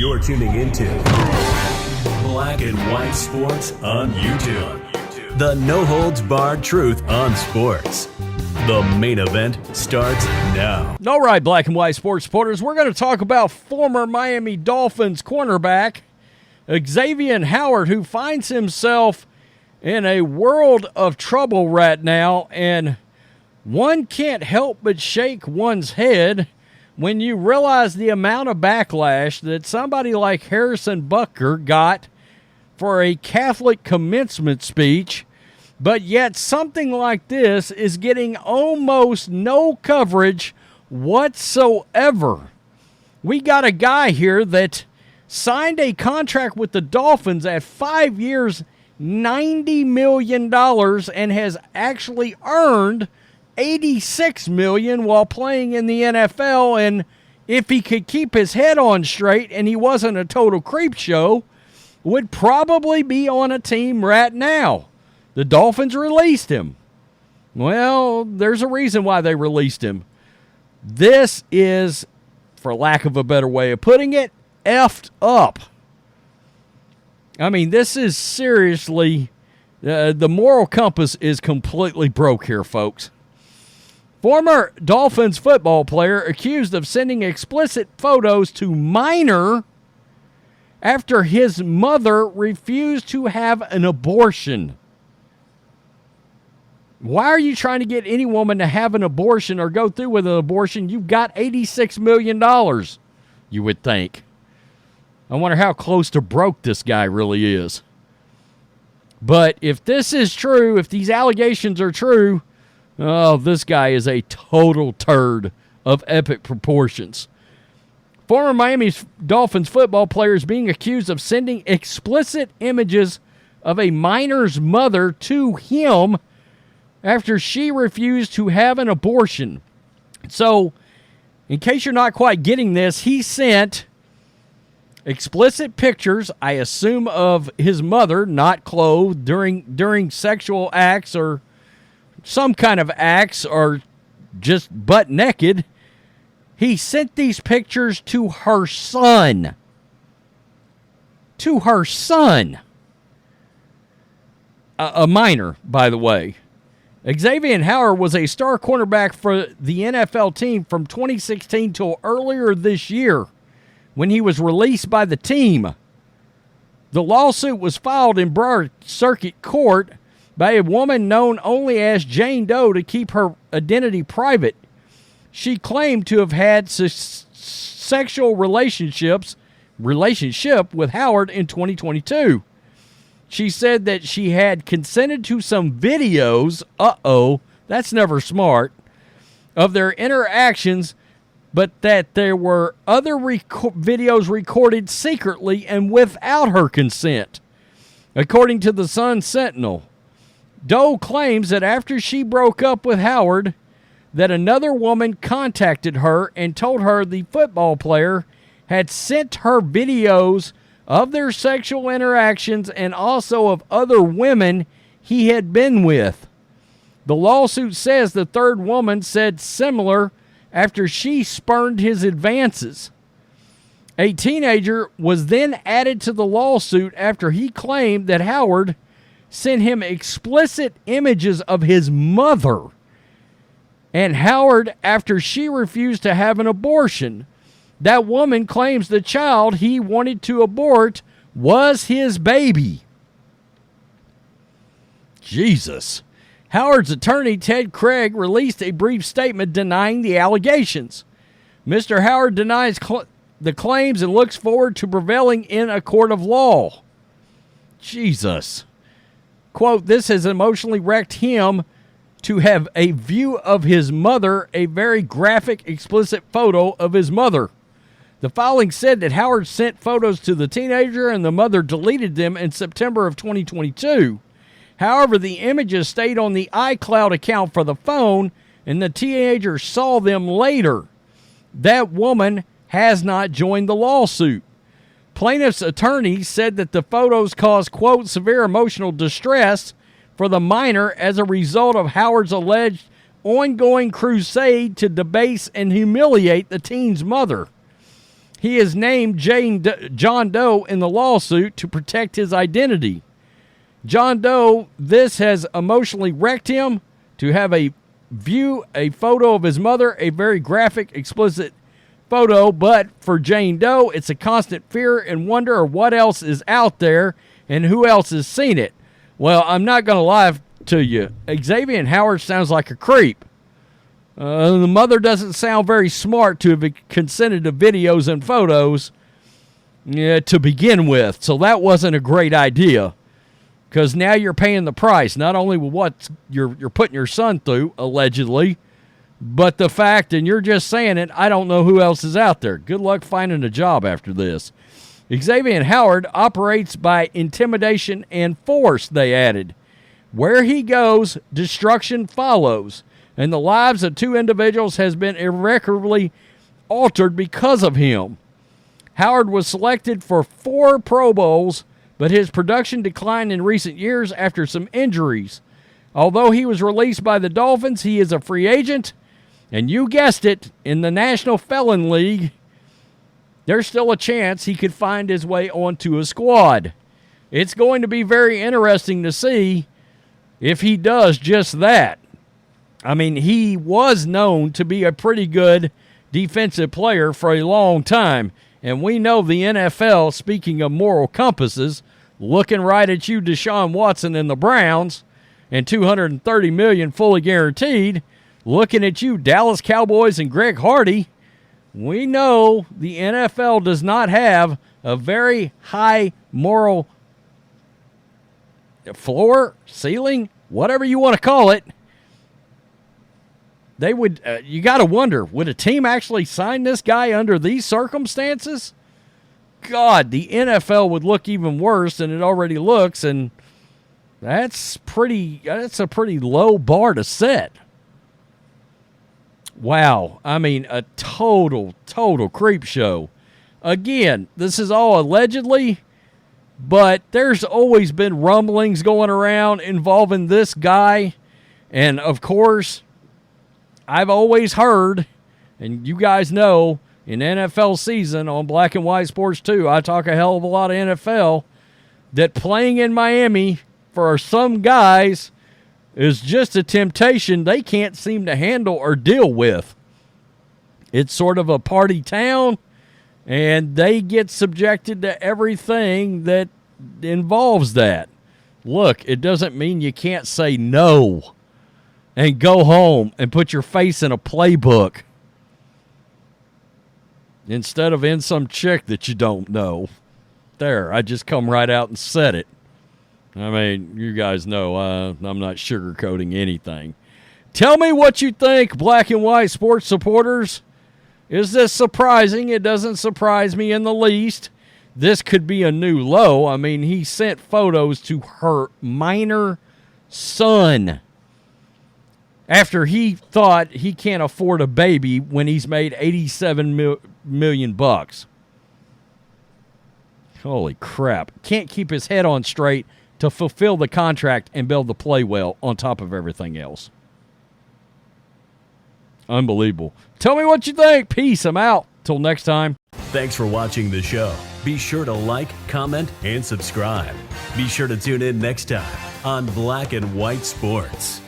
You're tuning into Black and White Sports on YouTube. The no-holds-barred truth on sports. The main event starts now. All right, Black and White Sports supporters, we're going to talk about former Miami Dolphins cornerback Xavien Howard, who finds himself in a world of trouble right now, and one can't help but shake one's head when you realize the amount of backlash that somebody like Harrison Butker got for a Catholic commencement speech, but yet something like this is getting almost no coverage whatsoever. We got a guy here that signed a contract with the Dolphins at 5 years, $90 million, and has actually earned $86 million while playing in the NFL. And if he could keep his head on straight and he wasn't a total creep show, would probably be on a team right now. The Dolphins released him. Well, there's a reason why they released him. This is, for lack of a better way of putting it, effed up. I mean, this is seriously, the moral compass is completely broke here, folks. Former Dolphins football player accused of sending explicit photos to minor after his mother refused to have an abortion. Why are you trying to get any woman to have an abortion or go through with an abortion? You've got $86 million, you would think. I wonder how close to broke this guy really is. But if this is true, if these allegations are true, oh, this guy is a total turd of epic proportions. Former Miami Dolphins football player is being accused of sending explicit images of a minor's mother to him after she refused to have an abortion. So, in case you're not quite getting this, he sent explicit pictures, I assume, of his mother not clothed during sexual acts or some kind of acts, or just butt naked. He sent these pictures to her son. To her son. A minor, by the way. Xavien Howard was a star cornerback for the NFL team from 2016 till earlier this year, when he was released by the team. The lawsuit was filed in Broward Circuit Court by a woman known only as Jane Doe to keep her identity private. She claimed to have had sexual relationship with Howard in 2022. She said that she had consented to some videos, that's never smart, of their interactions, but that there were other videos recorded secretly and without her consent. According to the Sun-Sentinel, Doe claims that after she broke up with Howard, that another woman contacted her and told her the football player had sent her videos of their sexual interactions and also of other women he had been with. The lawsuit says the third woman said similar after she spurned his advances. A teenager was then added to the lawsuit after he claimed that Howard sent him explicit images of his mother, and Howard after she refused to have an abortion. That woman claims the child he wanted to abort was his baby. Jesus. Howard's attorney, Ted Craig, released a brief statement denying the allegations. Mr. Howard denies the claims and looks forward to prevailing in a court of law. Jesus. Quote, this has emotionally wrecked him to have a view of his mother, a very graphic, explicit photo of his mother. The filing said that Howard sent photos to the teenager and the mother deleted them in September of 2022. However, the images stayed on the iCloud account for the phone, and the teenager saw them later. That woman has not joined the lawsuit. Plaintiff's attorney said that the photos caused, quote, severe emotional distress for the minor as a result of Howard's alleged ongoing crusade to debase and humiliate the teen's mother. He has named John Doe in the lawsuit to protect his identity. John Doe, this has emotionally wrecked him to have a photo of his mother, a very graphic, explicit photo, but for Jane Doe, it's a constant fear and wonder of what else is out there and who else has seen it. Well, I'm not going to lie to you. Xavien Howard sounds like a creep. The mother doesn't sound very smart to have consented to videos and photos to begin with, so that wasn't a great idea. Because now you're paying the price, not only with what you're putting your son through, allegedly, but the fact, and you're just saying it, I don't know who else is out there. Good luck finding a job after this. Xavien Howard operates by intimidation and force, they added. Where he goes, destruction follows, and the lives of two individuals has been irreparably altered because of him. Howard was selected for 4 Pro Bowls, but his production declined in recent years after some injuries. Although he was released by the Dolphins, he is a free agent, and you guessed it, in the National Felon League, there's still a chance he could find his way onto a squad. It's going to be very interesting to see if he does just that. I mean, he was known to be a pretty good defensive player for a long time. And we know the NFL, speaking of moral compasses, looking right at you, Deshaun Watson and the Browns, and $230 million fully guaranteed, looking at you, Dallas Cowboys and Greg Hardy. We know the NFL does not have a very high moral floor, ceiling, whatever you want to call it. They would, you got to wonder, would a team actually sign this guy under these circumstances? God, the NFL would look even worse than it already looks, and that's a pretty low bar to set. Wow. I mean, a total creep show. Again, this is all allegedly, but there's always been rumblings going around involving this guy, and of course, I've always heard, and you guys know, in NFL season on Black and White Sports 2, I talk a hell of a lot of NFL, that playing in Miami for some guys is just a temptation they can't seem to handle or deal with. It's sort of a party town, and they get subjected to everything that involves that. Look, it doesn't mean you can't say no and go home and put your face in a playbook instead of in some chick that you don't know. There, I just come right out and said it. I mean, you guys know I'm not sugarcoating anything. Tell me what you think, Black and White Sports supporters. Is this surprising? It doesn't surprise me in the least. This could be a new low. I mean, he sent photos to her minor son after he thought he can't afford a baby when he's made $87 million. Holy crap. Can't keep his head on straight to fulfill the contract and be able to play well on top of everything else. Unbelievable. Tell me what you think. Peace. I'm out. Till next time. Thanks for watching the show. Be sure to like, comment, and subscribe. Be sure to tune in next time on Black and White Sports.